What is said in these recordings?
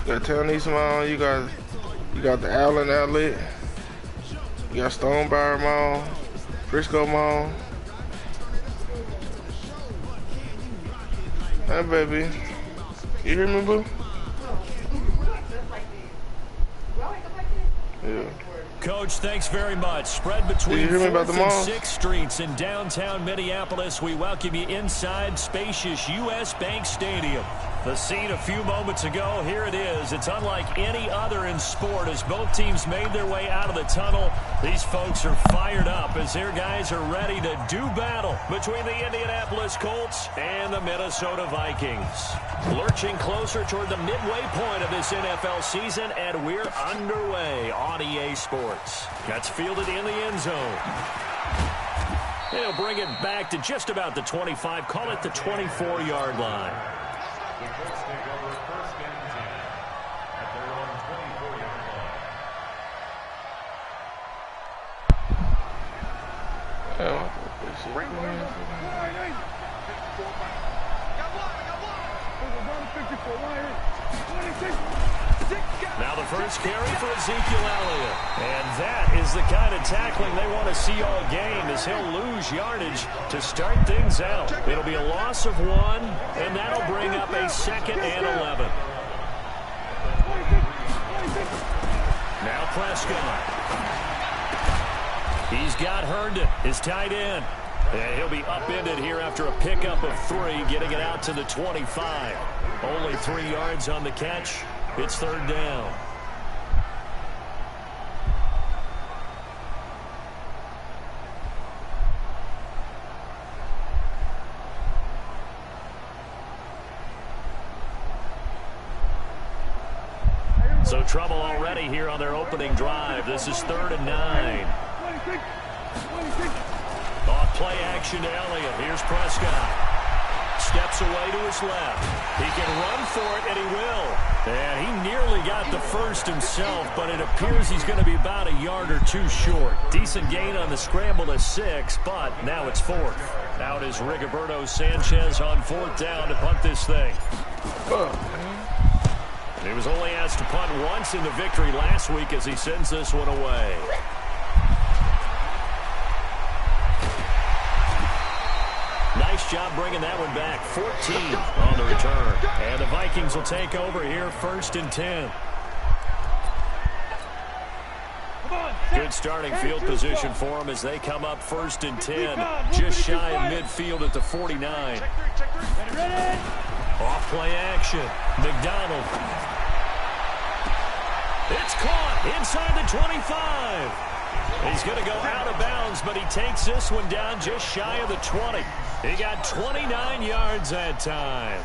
You got Townies Mall. You got the Allen Outlet. You got Stonebriar Mall, Frisco Mall. Hey, baby. You hear me, boo? Yeah. Coach, thanks very much. Spread between 4th and 6th Streets in downtown Minneapolis. We welcome you inside spacious U.S. Bank Stadium. The scene a few moments ago, here it is. It's unlike any other in sport as both teams made their way out of the tunnel. These folks are fired up as their guys are ready to do battle between the Indianapolis Colts and the Minnesota Vikings. Lurching closer toward the midway point of this NFL season, and we're underway on EA Sports. That's fielded in the end zone. They'll bring it back to just about the 25, call it the 24-yard line. The Colts take over 1st and 10 at their own 24-yard line. Now the first carry for Ezekiel Elliott. And that is the kind of tackling they want to see all game as he'll lose yardage to start things out. It'll be a loss of 1, and that'll bring up a 2nd and 11. Now Prescott. He's got Herndon, his tight end. And he'll be upended here after a pickup of 3, getting it out to the 25. Only 3 yards on the catch. It's 3rd down. So trouble already here on their opening drive. This is 3rd and 9. Off play action to Elliott. Here's Prescott. Steps away to his left. He can run for it, and he will. And he nearly got the first himself, but it appears he's going to be about a yard or 2 short. Decent gain on the scramble to 6, but now it's 4th. Out is Rigoberto Sanchez on 4th down to punt this thing. He was only asked to punt once in the victory last week as he sends this one away. Nice job bringing that one back. 14 on the return. And the Vikings will take over here 1st and 10. Good starting field position for them as they come up 1st and 10. Just shy of midfield at the 49. Off play action. McDonald. It's caught inside the 25. He's going to go out of bounds, but he takes this one down just shy of the 20. He got 29 yards that time.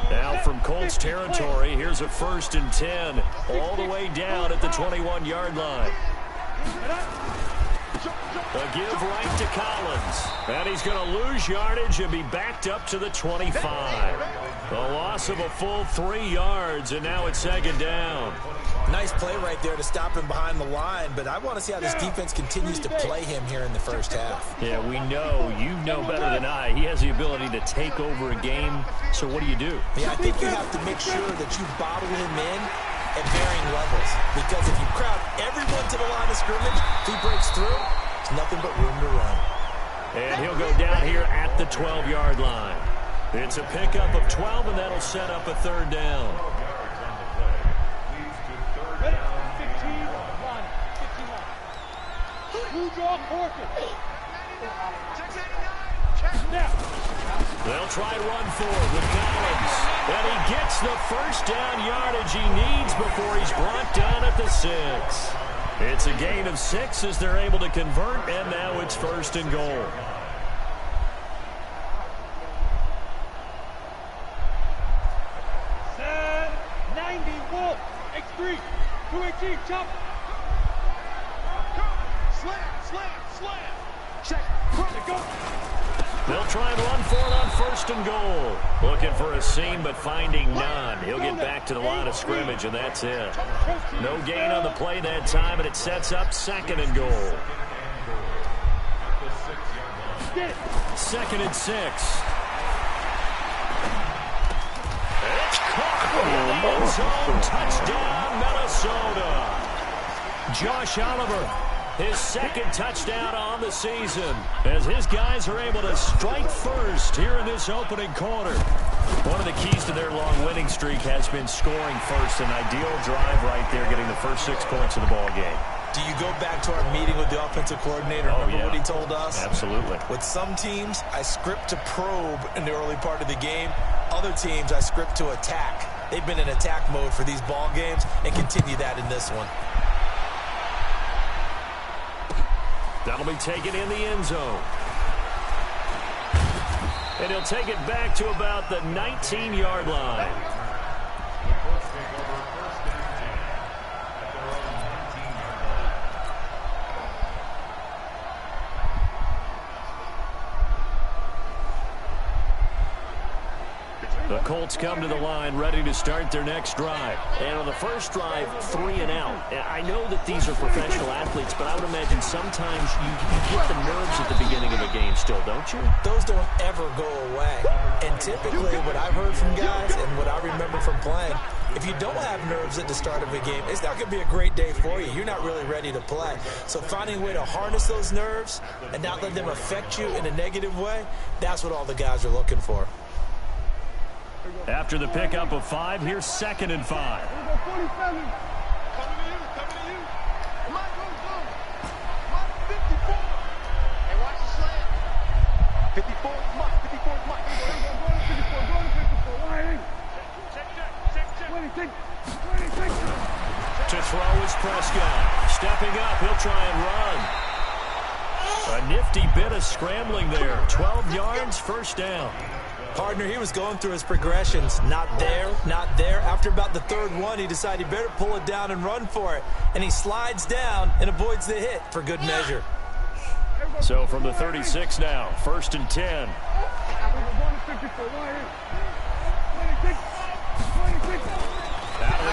Now from Colts territory, here's a 1st and 10, all the way down at the 21-yard line. A give right to Collins. And he's going to lose yardage and be backed up to the 25. A loss of a full 3 yards, and now it's 2nd down. Nice play right there to stop him behind the line, but I want to see how this defense continues to play him here in the first half. Yeah, we know, you know better than I, he has the ability to take over a game, so what do you do? Yeah, I think you have to make sure that you bottle him in at varying levels, because if you crowd everyone to the line of scrimmage, if he breaks through, there's nothing but room to run. And he'll go down here at the 12-yard line. It's a pickup of 12, and that'll set up a 3rd down. They'll try to run forward with Collins. And he gets the 1st down yardage he needs before he's brought down at the 6. It's a gain of 6 as they're able to convert, and now it's 1st and goal. Set 90 Wolf X3 218 chop. Slam. Check. Go. They'll try and run for it on 1st and goal. Looking for a seam, but finding none. He'll get back to the line of scrimmage, and that's it. No gain on the play that time, and it sets up 2nd and goal. Get it. 2nd and 6. It's caught in the end zone. Touchdown, Minnesota. Josh Oliver, his 2nd touchdown on the season, as his guys are able to strike first here in this opening quarter. One of the keys to their long winning streak has been scoring first. An ideal drive right there, getting the first 6 points of the ball game. Do you go back to our meeting with the offensive coordinator? Remember what he told us? Absolutely. With some teams, I script to probe in the early part of the game. Other teams, I script to attack. They've been in attack mode for these ball games and continue that in this one. That'll be taken in the end zone. And he'll take it back to about the 19-yard line. The Colts come to the line ready to start their next drive. And on the first drive, 3 and out. I know that these are professional athletes, but I would imagine sometimes you get the nerves at the beginning of a game still, don't you? Those don't ever go away. And typically what I've heard from guys and what I remember from playing, if you don't have nerves at the start of a game, it's not going to be a great day for you. You're not really ready to play. So finding a way to harness those nerves and not let them affect you in a negative way, that's what all the guys are looking for. After the pickup of 5, here's 2nd and 5. Coming to you, coming to you. Mike, go. Mike, 54. Hey, watch the slant. 54 is Mike, 54 is Mike. Go to 54, Why? Check. 20. To throw is Prescott. Stepping up, he'll try and run. A nifty bit of scrambling there. 12 yards, first down. Partner, he was going through his progressions. Not there, not there. After about the 3rd one, he decided he better pull it down and run for it. And he slides down and avoids the hit for good measure. So from the 36 now, 1st and 10. Out of the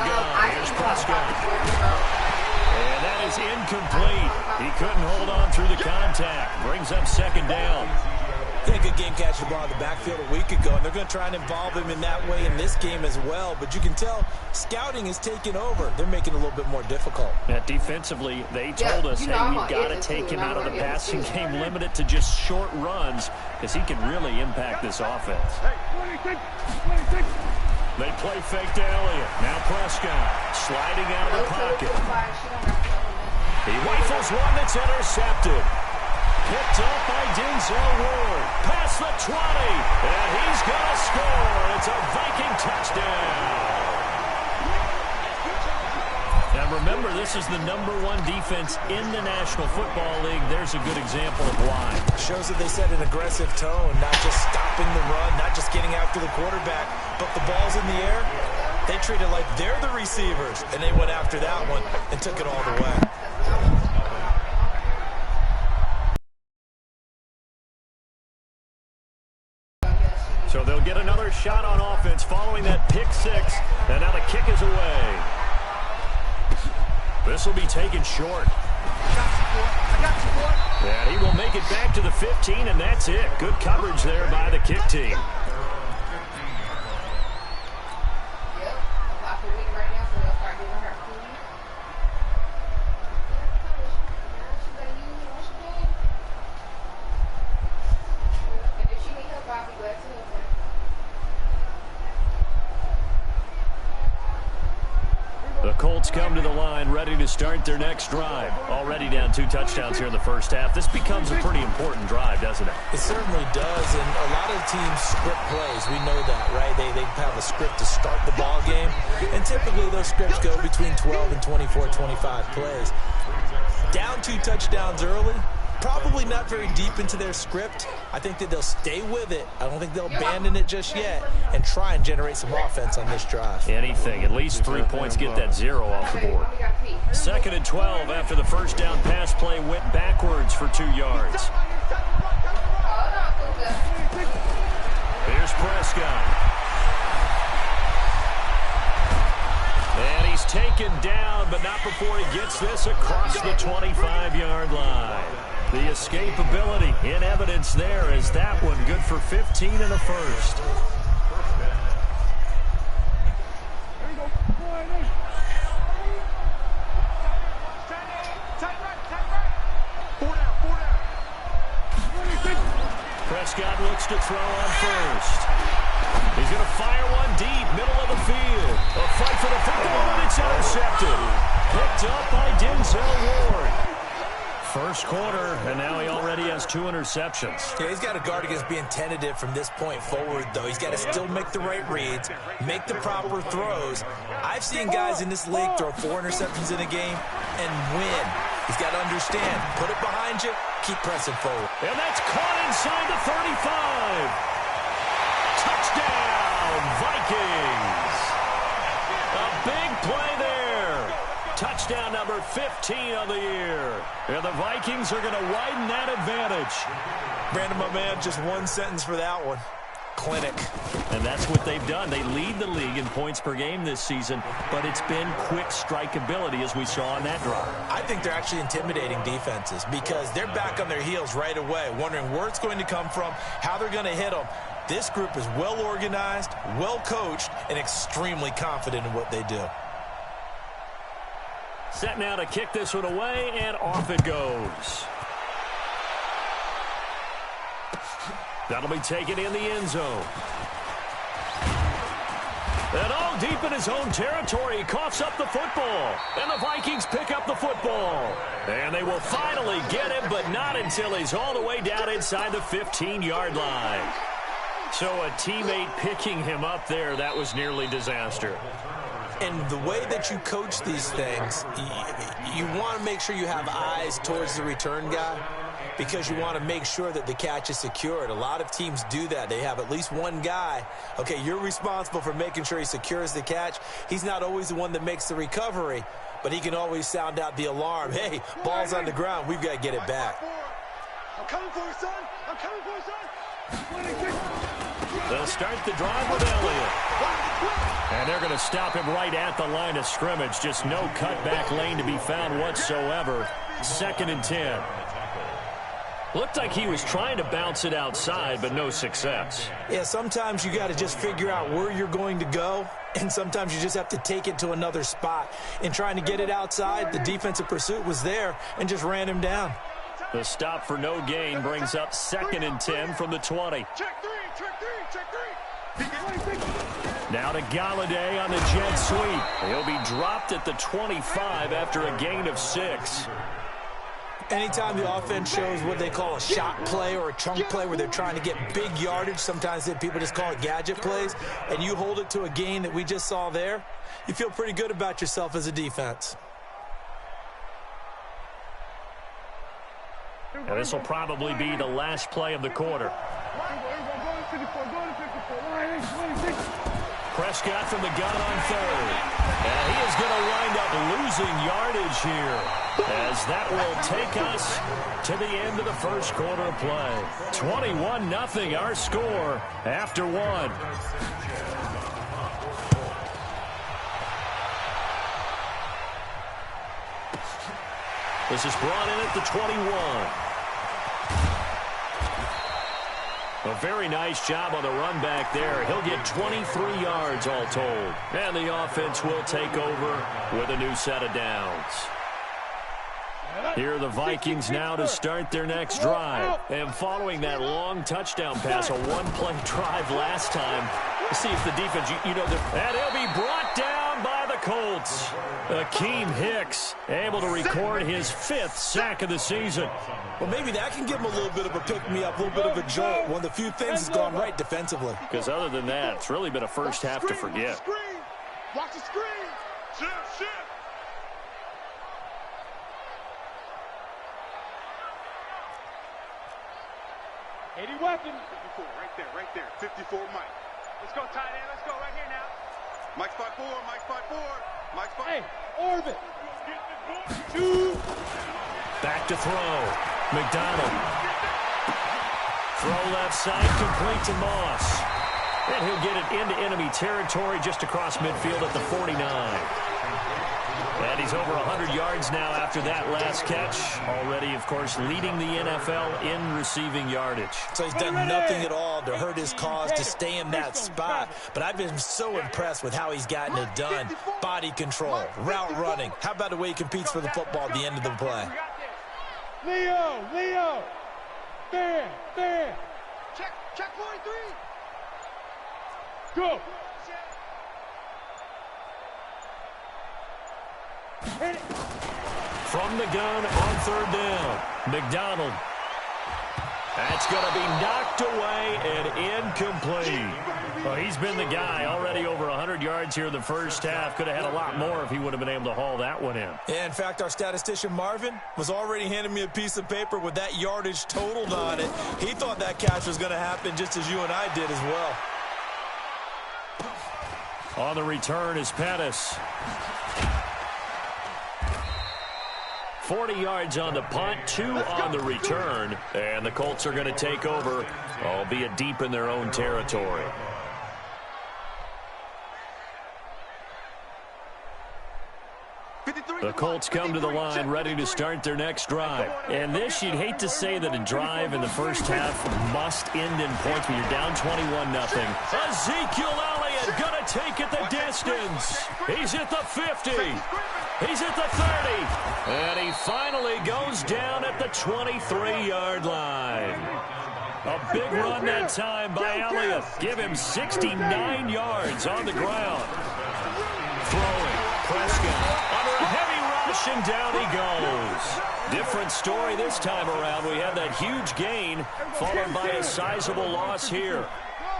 gun, here's Prescott. And that is incomplete. He couldn't hold on through the contact. Brings up 2nd down. He had a good game catching the ball in the backfield a week ago, and they're going to try and involve him in that way in this game as well. But you can tell scouting is taking over. They're making it a little bit more difficult. Defensively, they told us, hey, we've got to take him out of the passing game, limit it to just short runs, because he can really impact this offense. They play fake to Elliott. Now Prescott sliding out of the pocket. He rifles one that's intercepted. Picked up by Denzel Ward. Past the 20. And he's going to score. It's a Viking touchdown. Now remember, this is the #1 defense in the National Football League. There's a good example of why. Shows that they set an aggressive tone, not just stopping the run, not just getting after the quarterback, but the ball's in the air. They treat it like they're the receivers, and they went after that one and took it all the way. So they'll get another shot on offense following that pick 6. And now the kick is away. This will be taken short. I got you, boy. And he will make it back to the 15, and that's it. Good coverage there by the kick team. The Colts come to the line ready to start their next drive. Already down 2 touchdowns here in the first half. This becomes a pretty important drive, doesn't it? It certainly does, and a lot of teams script plays. We know that, right? They have a script to start the ball game, and typically those scripts go between 12 and 24, 25 plays. Down 2 touchdowns early, probably not very deep into their script. I think that they'll stay with it. I don't think they'll abandon it just yet and try and generate some offense on this drive. Anything. At least 3 points, get that 0 off the board. 2nd and 12 after the first down pass play went backwards for 2 yards. Here's Prescott. And he's taken down, but not before he gets this across the 25-yard line. The escapability in evidence there as that one good for 15 in the first. Prescott looks to throw on first. He's going to fire one deep, middle of the field. A fight for the football, and it's intercepted. Picked up by Denzel Ward. First quarter, and now he already has 2 interceptions. Yeah, he's got to guard against being tentative from this point forward, though. He's got to still make the right reads, make the proper throws. I've seen guys in this league throw 4 interceptions in a game and win. He's got to understand, put it behind you, keep pressing forward. And that's caught inside the 35. Touchdown, Vikings. A big play there. Touchdown number 15 on the year. And the Vikings are going to widen that advantage. Brandon, my man, just one sentence for that one. Clinic. And that's what they've done. They lead the league in points per game this season, but it's been quick strikeability as we saw on that drive. I think they're actually intimidating defenses because they're back on their heels right away, wondering where it's going to come from, how they're going to hit them. This group is well organized, well coached, and extremely confident in what they do. Set now to kick this one away, and off it goes. That'll be taken in the end zone. And all deep in his own territory, he coughs up the football. And the Vikings pick up the football. And they will finally get him, but not until he's all the way down inside the 15-yard line. So a teammate picking him up there, that was nearly disaster. And the way that you coach these things, you want to make sure you have eyes towards the return guy because you want to make sure that the catch is secured. A lot of teams do that. They have at least one guy. Okay, you're responsible for making sure he secures the catch. He's not always the one that makes the recovery, but he can always sound out the alarm. Hey, ball's on the ground. We've got to get it back. I'm coming for you, son. I'm coming for you, son. They'll start the drive with Elliott. And they're going to stop him right at the line of scrimmage. Just no cutback lane to be found whatsoever. 2nd and 10. Looked like he was trying to bounce it outside, but no success. Yeah, sometimes you got to just figure out where you're going to go, and sometimes you just have to take it to another spot. In trying to get it outside, the defensive pursuit was there and just ran him down. The stop for no gain brings up 2nd and 10 from the 20. Check three, check three, check three. Now to Galladay on the jet sweep. He'll be dropped at the 25 after a gain of 6. Anytime the offense shows what they call a shot play or a chunk play where they're trying to get big yardage, sometimes people just call it gadget plays, and you hold it to a gain that we just saw there, you feel pretty good about yourself as a defense. And this will probably be the last play of the quarter. Prescott from the gun on 3rd. And he is going to wind up losing yardage here as that will take us to the end of the first quarter of play. 21-0 our score after 1. This is brought in at the 21. A very nice job on the run back there. He'll get 23 yards all told. And the offense will take over with a new set of downs. Here are the Vikings now to start their next drive. And following that long touchdown pass, a one-play drive last time, let's see if the defense, and he'll be brought down by the Colts. Akeem Hicks able to record his 5th sack of the season. Well, maybe that can give him a little bit of a pick-me-up, a little bit of a jolt. One of the few things that's gone right defensively. Because other than that, it's really been a first half to forget. Watch the screen. Shift. 80 weapons. 54, right there. 54, Mike. Let's go, tight end. Let's go right here now. Mike's 5'4", Mike's 5'4". Mike's 5'4". Hey, orbit. 2. Back to throw. McDonald. Throw left side, complete to Moss. And he'll get it into enemy territory just across midfield at the 49. And he's over 100 yards now after that last catch. Already, of course, leading the NFL in receiving yardage. So he's done nothing at all to hurt his cause, to stay in that spot. But I've been so impressed with how he's gotten it done. Body control, route running. How about the way he competes for the football at the end of the play? Leo. There. Check 43. Go. Hit it. From the gun on third down, McDonald. That's going to be knocked away and incomplete. Well, he's been the guy, already over 100 yards here in the first half. Could have had a lot more if he would have been able to haul that one in. Yeah, in fact, our statistician Marvin was already handing me a piece of paper with that yardage totaled on it. He thought that catch was going to happen just as you and I did as well. On the return is Pettis. 40 yards on the punt, 2 on the return, and the Colts are going to take over, albeit deep in their own territory. The Colts come to the line ready to start their next drive. And this, you'd hate to say that a drive in the first half must end in points when you're down 21-0. Ezekiel Elliott going to take it the distance. He's at the 50. He's at the 30. And he finally goes down at the 23-yard line. A big run that time by Elliott. Give him 69 yards on the ground. Throwing. Prescott under a heavy rush, and down he goes. Different story this time around. We had that huge gain followed by a sizable loss here.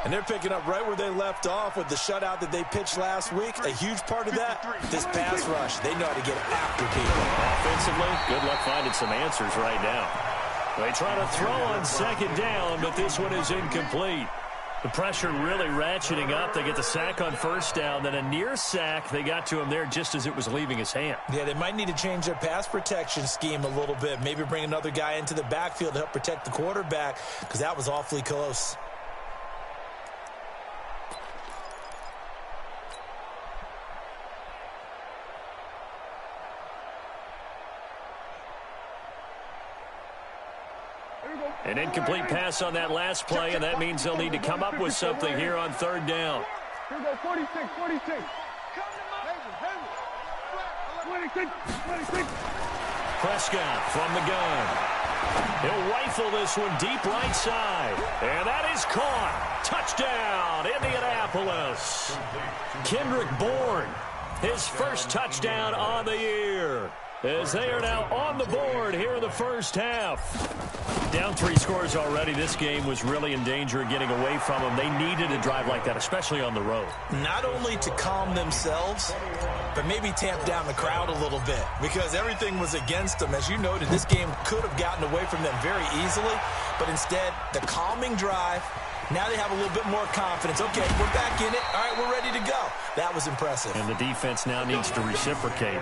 And they're picking up right where they left off with the shutout that they pitched last week. A huge part of that, this pass rush. They know how to get after people. Offensively, good luck finding some answers right now. They try to throw on second down, but this one is incomplete. The pressure really ratcheting up. They get the sack on first down, then a near sack. They got to him there just as it was leaving his hand. Yeah, they might need to change their pass protection scheme a little bit. Maybe bring another guy into the backfield to help protect the quarterback, because that was awfully close. An incomplete pass on that last play, and that means they'll need to come up with something here on third down. Here we go, 46. 26. Prescott from the gun. He'll rifle this one deep right side. And that is caught. Touchdown, Indianapolis. Kendrick Bourne, his first touchdown on the year, as they are now on the board here in the first half. Down 3 scores already. This game was really in danger of getting away from them. They needed a drive like that, especially on the road. Not only to calm themselves, but maybe tamp down the crowd a little bit, because everything was against them. As you noted, this game could have gotten away from them very easily, but instead, the calming drive, now they have a little bit more confidence. Okay, we're back in it. All right, we're ready to go. That was impressive. And the defense now needs to reciprocate.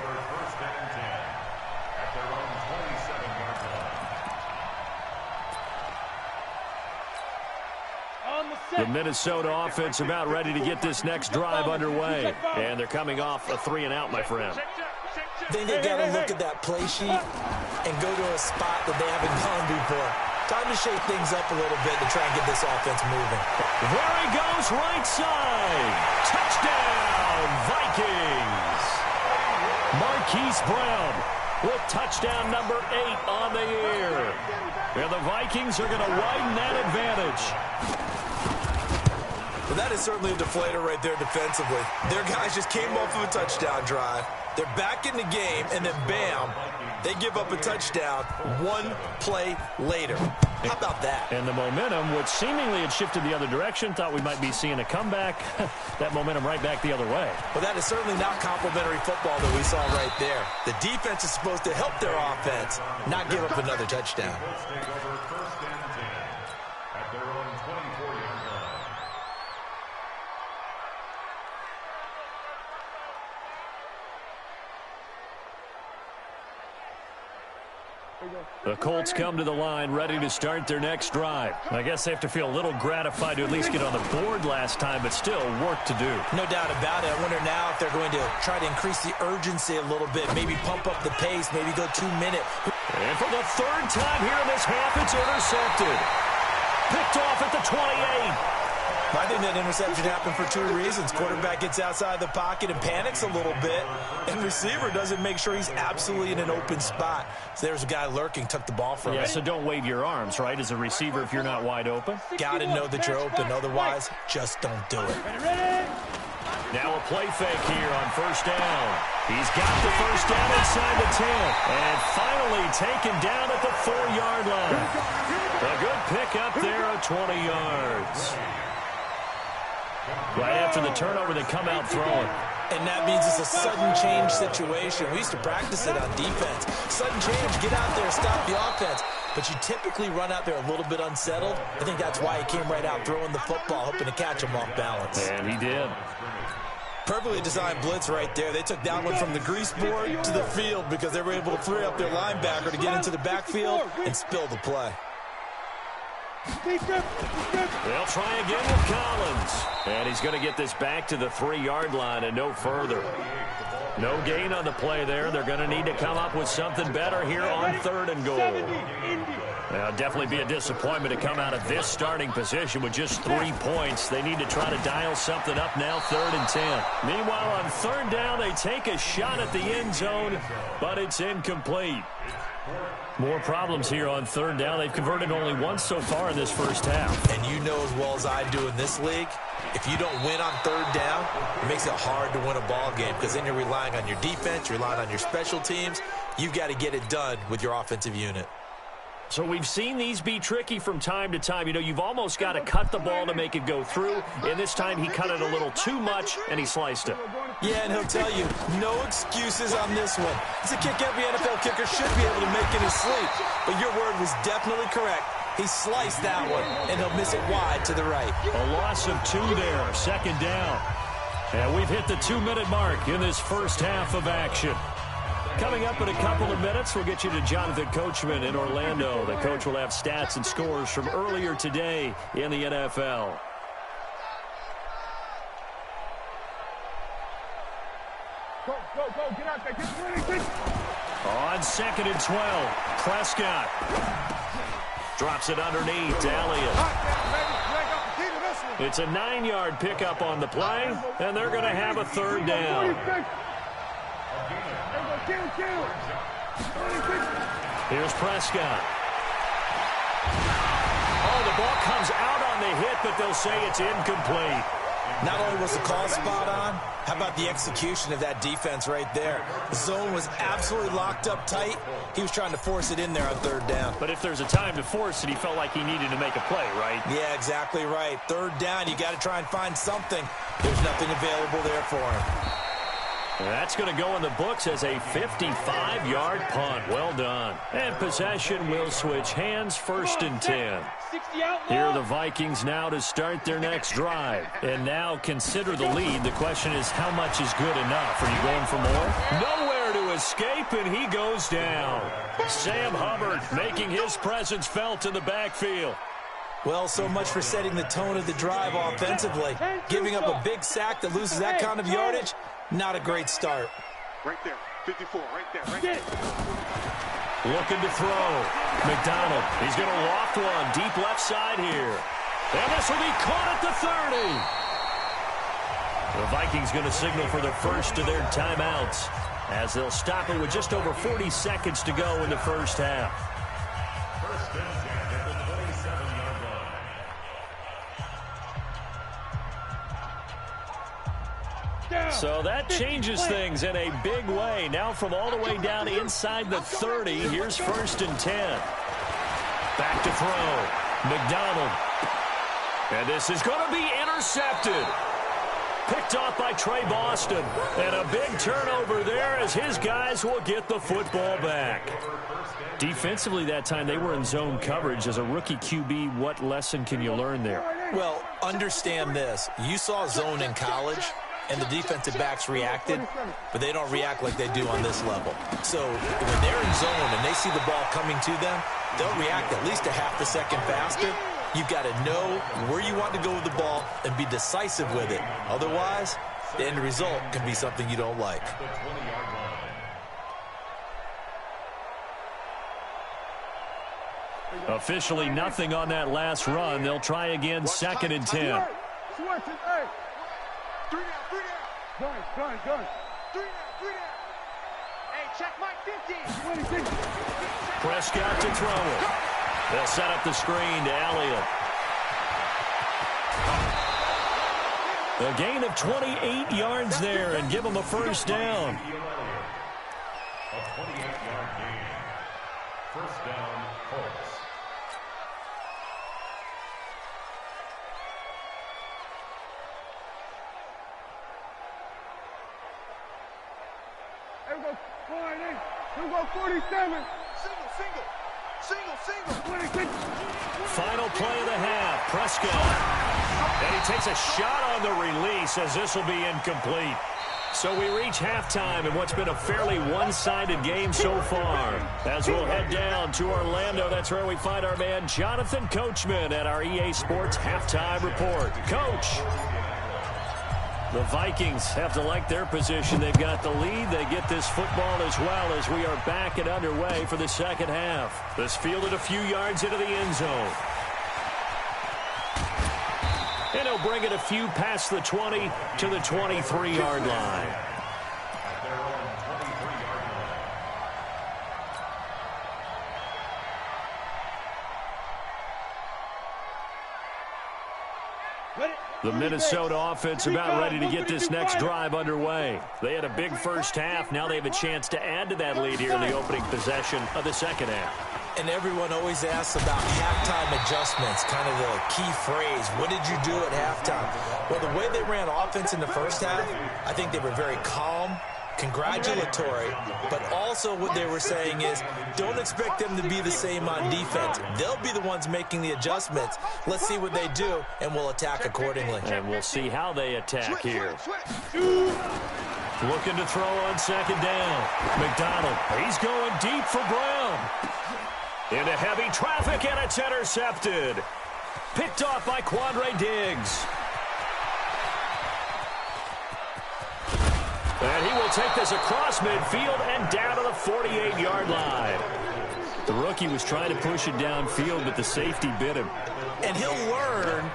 The Minnesota offense about ready to get this next drive underway. And they're coming off a 3-and-out, my friend. I think they got to look at that play sheet and go to a spot that they haven't gone before. Time to shake things up a little bit to try and get this offense moving. There he goes, right side. Touchdown, Vikings. Marquise Brown with touchdown number 8 on the year. And the Vikings are going to widen that advantage. Well, that is certainly a deflator right there defensively. Their guys just came off of a touchdown drive. They're back in the game, and then bam, they give up a touchdown 1 play later. How about that? And the momentum, which seemingly had shifted the other direction, thought we might be seeing a comeback. That momentum right back the other way. Well, that is certainly not complimentary football that we saw right there. The defense is supposed to help their offense, not give up another touchdown. The Colts come to the line ready to start their next drive. I guess they have to feel a little gratified to at least get on the board last time, but still work to do. No doubt about it. I wonder now if they're going to try to increase the urgency a little bit, maybe pump up the pace, maybe go 2 minute. And for the third time here in this half, it's intercepted. Picked off at the 28. I think that interception happened for 2 reasons. Quarterback gets outside the pocket and panics a little bit, and receiver doesn't make sure he's absolutely in an open spot. So there's a guy lurking, took the ball from him. Yeah, so don't wave your arms, right, as a receiver if you're not wide open. Got to know that you're open. Otherwise, just don't do it. Now a play fake here on first down. He's got the first down inside the 10. And finally taken down at the 4-yard line. A good pickup there of 20 yards. Right after the turnover, they come out throwing. And that means it's a sudden change situation. We used to practice it on defense. Sudden change, get out there, stop the offense. But you typically run out there a little bit unsettled. I think that's why he came right out throwing the football, hoping to catch him off balance. And he did. Perfectly designed blitz right there. They took that one from the grease board to the field because they were able to free up their linebacker to get into the backfield and spill the play. They'll try again with Collins. And he's going to get this back to the 3-yard line and no further. No gain on the play there. They're going to need to come up with something better here on 3rd and goal. Now, definitely be a disappointment to come out of this starting position with just 3 points. They need to try to dial something up now, 3rd and 10. Meanwhile, on 3rd down, they take a shot at the end zone, but it's incomplete. More problems here on 3rd down. They've converted only once so far in this first half. And you know as well as I do in this league, if you don't win on 3rd down, it makes it hard to win a ball game because then you're relying on your defense, you're relying on your special teams. You've got to get it done with your offensive unit. So we've seen these be tricky from time to time. You know, you've almost got to cut the ball to make it go through. And this time he cut it a little too much, and he sliced it. Yeah, and he'll tell you, no excuses on this one. It's a kick every NFL kicker should be able to make in his sleep. But your word was definitely correct. He sliced that one, and he'll miss it wide to the right. A loss of 2 there, 2nd down. And we've hit the 2-minute mark in this first half of action. Coming up in a couple of minutes, we'll get you to Jonathan Coachman in Orlando. The coach will have stats and scores from earlier today in the NFL. Go, get out there, get ready. On 2nd and 12, Prescott drops it underneath to Elliott. It's a 9-yard pickup on the play, and they're going to have a 3rd down. Here's Prescott. Oh, the ball comes out on the hit, but they'll say it's incomplete. Not only was the call spot on, how about the execution of that defense right there? The zone was absolutely locked up tight. He was trying to force it in there on 3rd down. But if there's a time to force it, he felt like he needed to make a play, right? Yeah, exactly right. 3rd down, you got to try and find something. There's nothing available there for him. That's going to go in the books as a 55-yard punt. Well done. And possession will switch hands, 1st and 10. Here are the Vikings now to start their next drive. And now consider the lead. The question is, how much is good enough? Are you going for more? Nowhere to escape, and he goes down. Sam Hubbard making his presence felt in the backfield. Well, so much for setting the tone of the drive offensively. Giving up a big sack that loses that kind of yardage, not a great start. Right there, 54, right there. Looking to throw. McDonald, he's going to loft one deep left side here. And this will be caught at the 30. The Vikings going to signal for the first of their timeouts as they'll stop it with just over 40 seconds to go in the first half. So that changes things in a big way. Now from all the way down inside the 30, here's 1st and 10. Back to throw. McDonald. And this is going to be intercepted. Picked off by Trey Boston. And a big turnover there as his guys will get the football back. Defensively that time, they were in zone coverage. As a rookie QB, what lesson can you learn there? Well, understand this. You saw zone in college. and the defensive backs reacted, but they don't react like they do on this level. So when they're in zone and they see the ball coming to them, they'll react at least a half a second faster. You've got to know where you want to go with the ball and be decisive with it. Otherwise, the end result can be something you don't like. Officially nothing on that last run. They'll try again, 2nd and 10. Gun. Hey, check my 50. Prescott to throw it. They'll set up the screen to Elliott. A gain of 28 yards there and give them a first down. A 28-yard gain. First down, Colts. Here we go. 47. Single. 26. Final play of the half. Prescott. And he takes a shot on the release as this will be incomplete. So we reach halftime in what's been a fairly one-sided game so far. As we'll head down to Orlando, that's where we find our man Jonathan Coachman at our EA Sports Halftime Report. Coach. The Vikings have to like their position. They've got the lead. They get this football as well as we are back and underway for the second half. This fielded a few yards into the end zone. And he'll bring it a few past the 20 to the 23-yard line. The Minnesota offense about ready to get this next drive underway. They had a big first half. Now they have a chance to add to that lead here in the opening possession of the second half. And everyone always asks about halftime adjustments, kind of the key phrase. What did you do at halftime? Well, the way they ran offense in the first half, I think they were very calm, congratulatory, but also what they were saying is don't expect them to be the same on defense. They'll be the ones making the adjustments. Let's see what they do, and we'll attack accordingly. And we'll see how they attack here. Looking to throw on second down. McDonald, he's going deep for Brown. Into heavy traffic, and it's intercepted. Picked off by Quandre Diggs. And he will take this across midfield and down to the 48-yard line. The rookie was trying to push it downfield, but the safety bit him. And he'll learn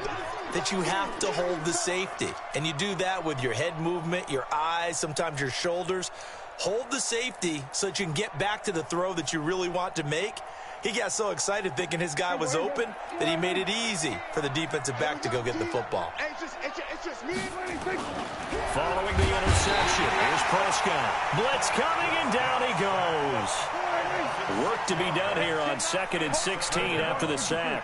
that you have to hold the safety. And you do that with your head movement, your eyes, sometimes your shoulders. Hold the safety so that you can get back to the throw that you really want to make. He got so excited thinking his guy was open that he made it easy for the defensive back to go get the football. Following the interception, here's Prescott. Blitz coming, and down he goes. Work to be done here on 2nd and 16 after the sack.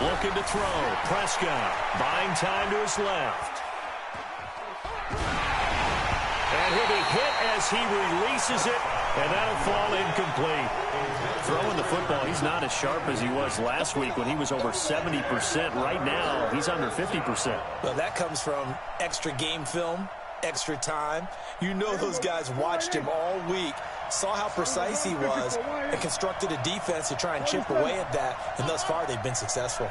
Looking to throw. Prescott buying time to his left. And he'll be hit as he releases it, and that'll fall incomplete. Throwing the football, he's not as sharp as he was last week when he was over 70%. Right now, he's under 50%. Well, that comes from extra game film, extra time. You know those guys watched him all week, saw how precise he was, and constructed a defense to try and chip away at that, and thus far they've been successful.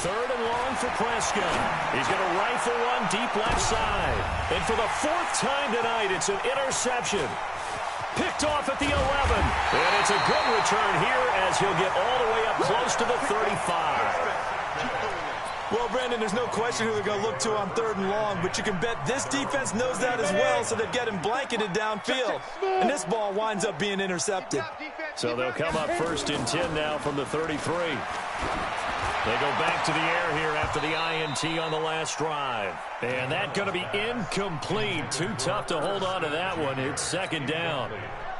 Third and long for Prescott. He's going to rifle one deep left side. And for the 4th time tonight, it's an interception. Picked off at the 11. And it's a good return here as he'll get all the way up close to the 35. Well, Brandon, there's no question who they're going to look to on 3rd and long, but you can bet this defense knows that as well, so they've got him blanketed downfield. And this ball winds up being intercepted. So they'll come up 1st and 10 now from the 33. They go back to the air here after the INT on the last drive. And that's going to be incomplete. Too tough to hold on to that one. It's 2nd down.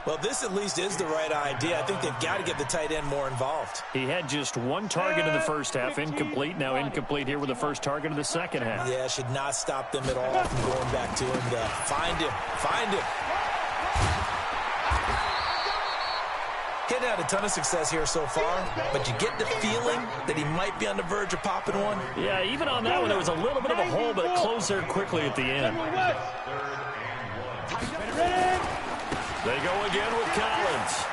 Well, this at least is the right idea. I think they've got to get the tight end more involved. He had just one target in the first half, incomplete. Now incomplete here with the first target of the second half. Yeah, should not stop them at all from going back to him to find him. Find him. Getting out a ton of success here so far, but you get the feeling that he might be on the verge of popping one. Yeah, even on that one, there was a little bit of a hole, but it closed there quickly at the end. They go again with Collins.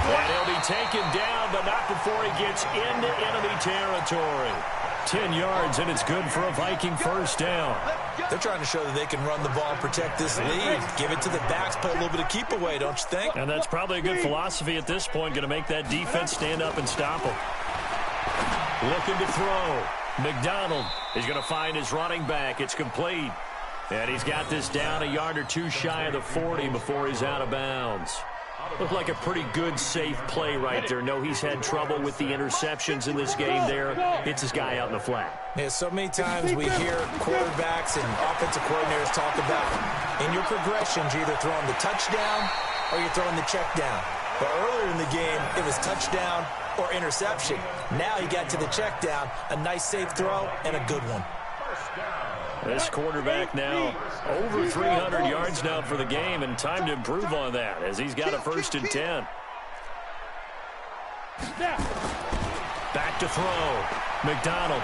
And he'll be taken down, but not before he gets into enemy territory. 10 yards, and it's good for a Viking first down. They're trying to show that they can run the ball and protect this lead. Give it to the backs, play a little bit of keep away, don't you think? And that's probably a good philosophy at this point, going to make that defense stand up and stop them. Looking to throw. McDonald is going to find his running back. It's complete. And he's got this down a yard or two shy of the 40 before he's out of bounds. Looked like a pretty good, safe play right there. No, he's had trouble with the interceptions in this game there. Hits his guy out in the flat. Yeah, so many times we hear quarterbacks and offensive coordinators talk about in your progressions, you're either throwing the touchdown or you're throwing the check down. But earlier in the game, it was touchdown or interception. Now he got to the check down, a nice safe throw, and a good one. This quarterback now over 300 yards now for the game, and time to improve on that as he's got a 1st and 10. Back to throw. McDonald.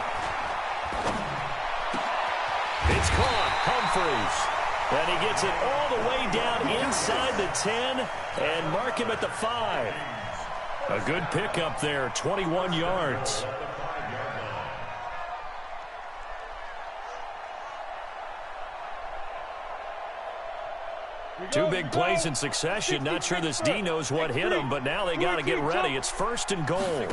It's caught. Humphreys. And he gets it all the way down inside the 10 and mark him at the 5. A good pickup there, 21 yards. Two big plays in succession. Not sure this D knows what hit him, but now they got to get ready. It's 1st and goal.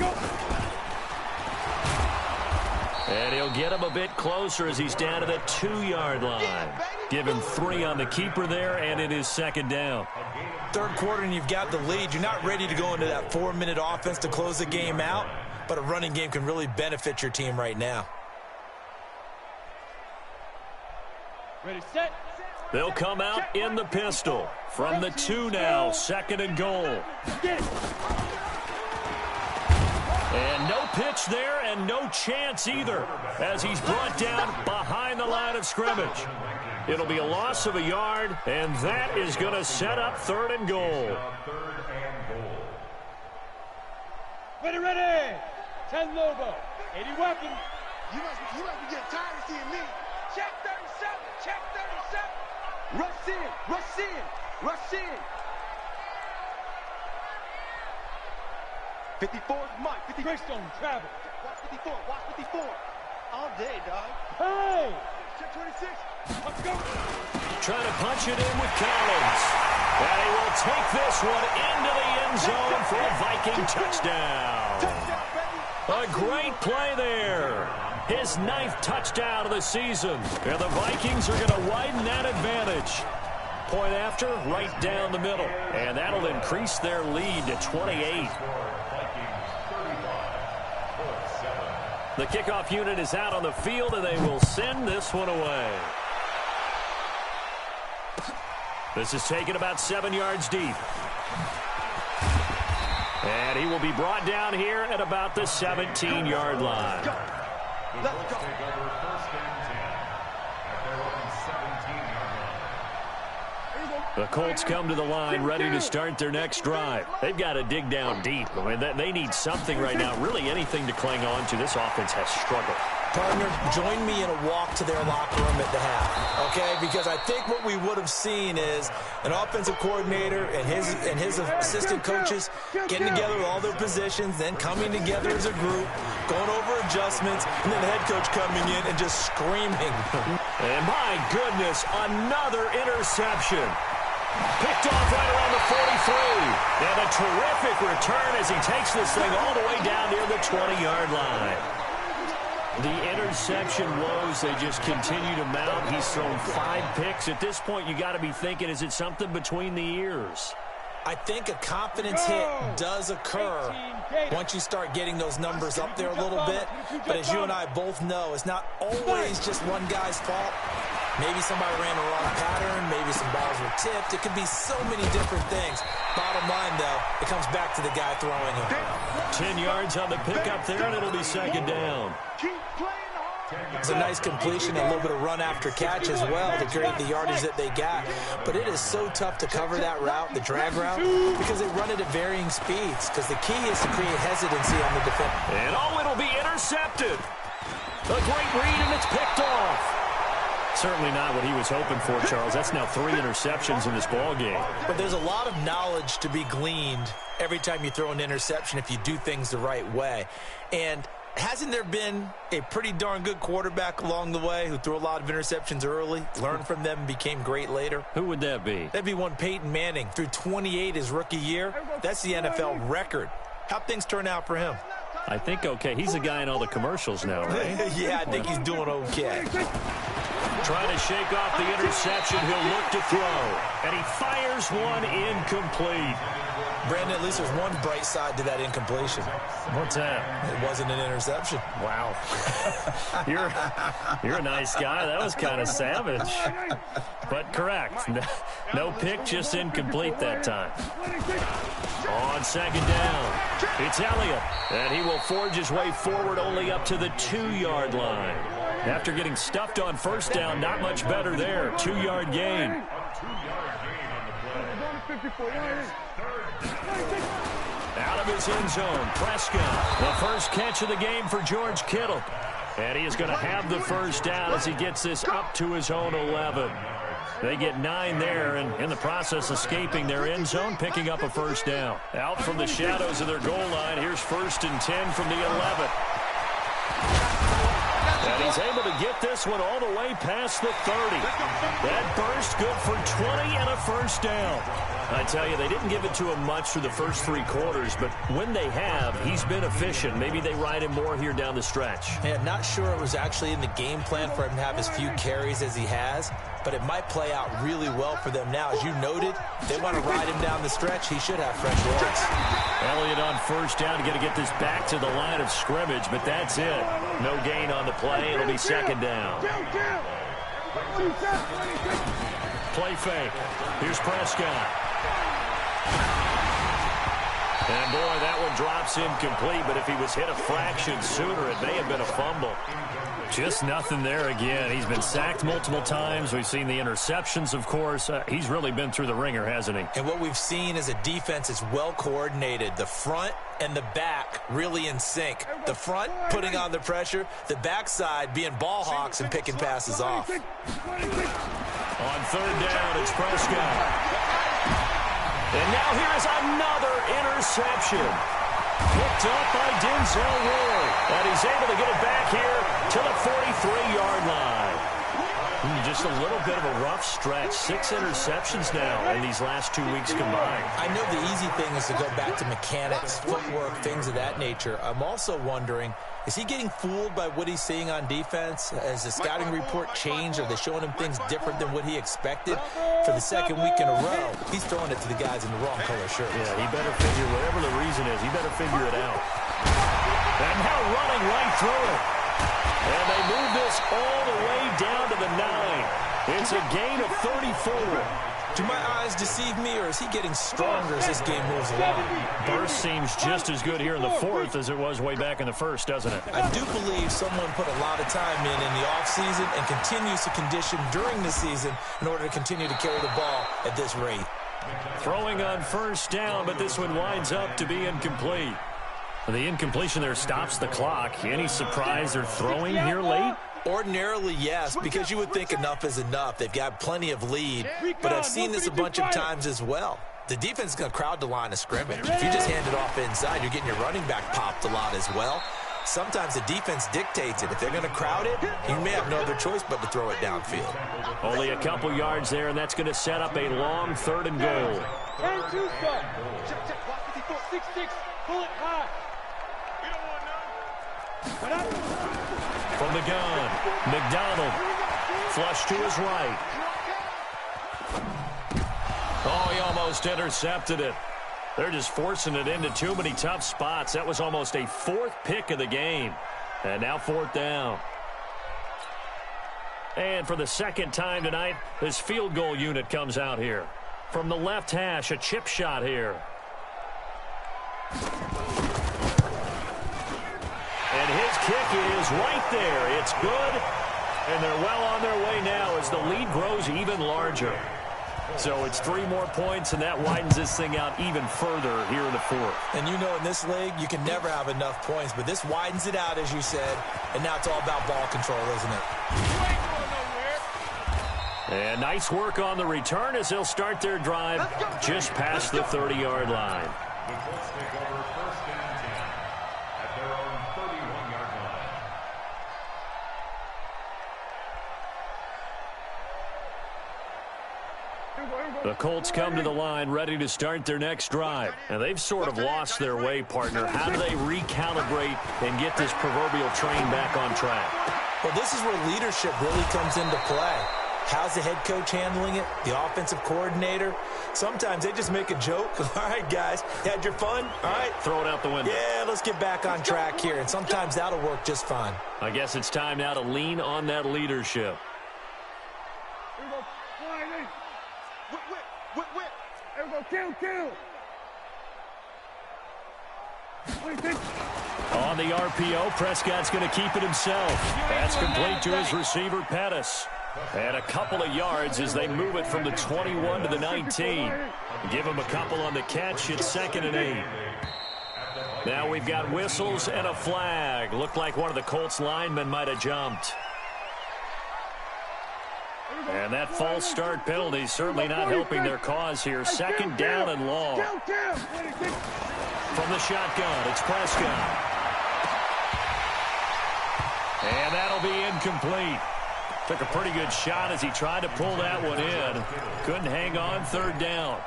And he'll get him a bit closer as he's down to the 2-yard line. Give him 3 on the keeper there, and it is 2nd down. Third quarter, and you've got the lead. You're not ready to go into that 4-minute offense to close the game out, but a running game can really benefit your team right now. Ready, set. They'll come out in the pistol. From the 2 now, 2nd and goal. And no pitch there and no chance either as he's brought down behind the line of scrimmage. It'll be a loss of a yard, and that is going to set up 3rd and goal. Ready. 10 Lobo. 80 weapon. You must be getting tired of seeing me. Check 37. Check 37. Rush in. 54 is Mike. 50. Greystone, travel. Watch 54. All day, dog. Hey! Check 26. Let's go. Trying to punch it in with Collins. And he will take this one into the end zone for a Viking touchdown. A great play there. His 9th touchdown of the season. And the Vikings are going to widen that advantage. Point after, right down the middle. And that'll increase their lead to 28. The kickoff unit is out on the field, and they will send this one away. This is taken about 7 yards deep. And he will be brought down here at about the 17-yard line. Let's go. Take over 1st and 10 at their own 17-yard line. The Colts come to the line ready to start their next drive. They've got to dig down deep. I mean, they need something right now, really anything to cling on to. This offense has struggled. Partner, join me in a walk to their locker room at the half, okay? Because I think what we would have seen is an offensive coordinator and his assistant coaches getting together with all their positions, then coming together as a group, going over adjustments, and then the head coach coming in and just screaming. And my goodness, another interception. Picked off right around the 43. And a terrific return as he takes this thing all the way down near the 20-yard line. The interception woes, they just continue to mount. He's thrown 5 picks. At this point, you got to be thinking, is it something between the ears? I think a confidence hit does occur once you start getting those numbers up there a little bit. But as you and I both know, it's not always just one guy's fault. Maybe somebody ran the wrong pattern. Maybe some balls were tipped. It could be so many different things. Bottom line, though, it comes back to the guy throwing them. 10 yards on the pickup there, and it'll be second down. Keep playing hard. It's a nice completion, a little bit of run after catch as well to create the yardage that they got. But it is so tough to cover that route, the drag route, because they run it at varying speeds. Because the key is to create hesitancy on the defense. And it'll be intercepted. A great read, and it's picked off. Certainly not what he was hoping for, Charles. That's now 3 interceptions in this ball game. But there's a lot of knowledge to be gleaned every time you throw an interception if you do things the right way. And hasn't there been a pretty darn good quarterback along the way who threw a lot of interceptions early, learned from them, and became great later? Who would that be? That'd be one Peyton Manning. Threw 28 his rookie year. That's the NFL record. How'd things turn out for him? I think okay. He's a guy in all the commercials now, right? Yeah, I think he's doing okay. Trying to shake off the interception. He'll look to throw. And he fires one incomplete. Brandon, at least there's one bright side to that incompletion. What's that? It wasn't an interception. Wow. You're a nice guy. That was kind of savage. But correct. No pick, just incomplete that time. On second down, it's Elliott. And he will forge his way forward only up to the 2-yard line. After getting stuffed on first down, not much better there. 2-yard gain. Out of his end zone, Prescott. The first catch of the game for George Kittle. And he is going to have the first down as he gets this up to his own 11. They get 9 there, and in the process escaping their end zone, picking up a first down. Out from the shadows of their goal line, here's 1st and 10 from the 11. And he's able to get this one all the way past the 30. That burst good for 20 and a first down. I tell you, they didn't give it to him much through the first 3 quarters, but when they have, he's been efficient. Maybe they ride him more here down the stretch. Yeah, not sure it was actually in the game plan for him to have as few carries as he has, but it might play out really well for them now. As you noted, they want to ride him down the stretch. He should have fresh legs. Elliott on first down, going to get this back to the line of scrimmage, but that's it. No gain on the play. It'll be second down. Play fake. Here's Prescott. And boy, that one drops incomplete, but if he was hit a fraction sooner, it may have been a fumble. Just nothing there again. He's been sacked multiple times. We've seen the interceptions, of course. He's really been through the ringer, hasn't he? And what we've seen is a defense that's well coordinated. The front and the back really in sync. The front putting on the pressure, the backside being ball hawks and picking passes off. On third down, it's Prescott. And now here is another interception. Picked up by Denzel Ward. And he's able to get it back here to the 43-yard line. Just a little bit of a rough stretch. 6 interceptions now in these last 2 weeks combined. I know the easy thing is to go back to mechanics, footwork, things of that nature. I'm also wondering, is he getting fooled by what he's seeing on defense? Has the scouting report changed? Are they showing him things different than what he expected? For the second week in a row, he's throwing it to the guys in the wrong color shirts. Yeah, he better figure, whatever the reason is, he better figure it out. And now running right through it. And they move this all the way down to the 9. It's a gain of 34. Do my eyes deceive me, or is he getting stronger as this game moves along? Burst seems just as good here in the 4th as it was way back in the 1st, doesn't it? I do believe someone put a lot of time in the offseason and continues to condition during the season in order to continue to carry the ball at this rate. Throwing on first down, but this one winds up to be incomplete. The incompletion there stops the clock. Any surprise they're throwing here late? Ordinarily, yes, because you would think enough is enough. They've got plenty of lead, but I've seen this a bunch of times as well. The defense is going to crowd the line of scrimmage. If you just hand it off inside, you're getting your running back popped a lot as well. Sometimes the defense dictates it. If they're going to crowd it, you may have no other choice but to throw it downfield. Only a couple yards there, and that's going to set up a long 3rd and goal. And 2 stop. Check, check, block 54, 6-6. Pull it high. From the gun, McDonald, flush to his right. Oh, he almost intercepted it. They're just forcing it into too many tough spots. That was almost a 4th pick of the game. And now 4th down. And for the second time tonight, this field goal unit comes out here. From the left hash, a chip shot here. And his kick is right there. It's good. And they're well on their way now as the lead grows even larger. So it's 3 more points, and that widens this thing out even further here in the fourth. And you know in this league, you can never have enough points, but this widens it out, as you said, and now it's all about ball control, isn't it? And nice work on the return as they'll start their drive just past the 30-yard line. The Colts take over first and 10 at their own 31-yard line. The Colts come to the line ready to start their next drive. And they've sort of lost their way, partner. How do they recalibrate and get this proverbial train back on track? Well, this is where leadership really comes into play. How's the head coach handling it? The offensive coordinator? Sometimes they just make a joke. All right, guys, had your fun? All right. Throw it out the window. Yeah, let's get back on track here. And sometimes that'll work just fine. I guess it's time now to lean on that leadership. On the RPO, Prescott's going to keep it himself. That's complete to his receiver, Pettis. And a couple of yards as they move it from the 21 to the 19. Give him a couple on the catch. It's 2nd and 8. Now we've got whistles and a flag. Looked like one of the Colts linemen might have jumped. And that false start penalty certainly not helping their cause here. 2nd down and long. From the shotgun, it's Prescott. And that'll be incomplete. Took a pretty good shot as he tried to pull that one in. Couldn't hang on 3rd down.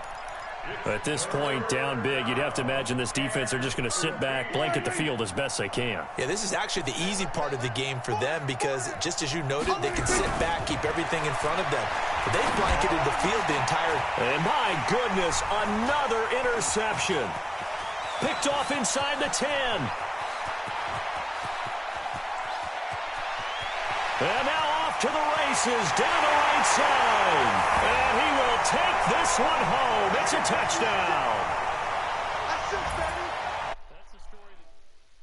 At this point, down big, you'd have to imagine this defense are just going to sit back, blanket the field as best they can. Yeah, this is actually the easy part of the game for them because, just as you noted, they can sit back, keep everything in front of them. But they've blanketed the field the entire... And my goodness, another interception. Picked off inside the 10. And now off to the races, down the right side. And he will take this one home. It's a touchdown.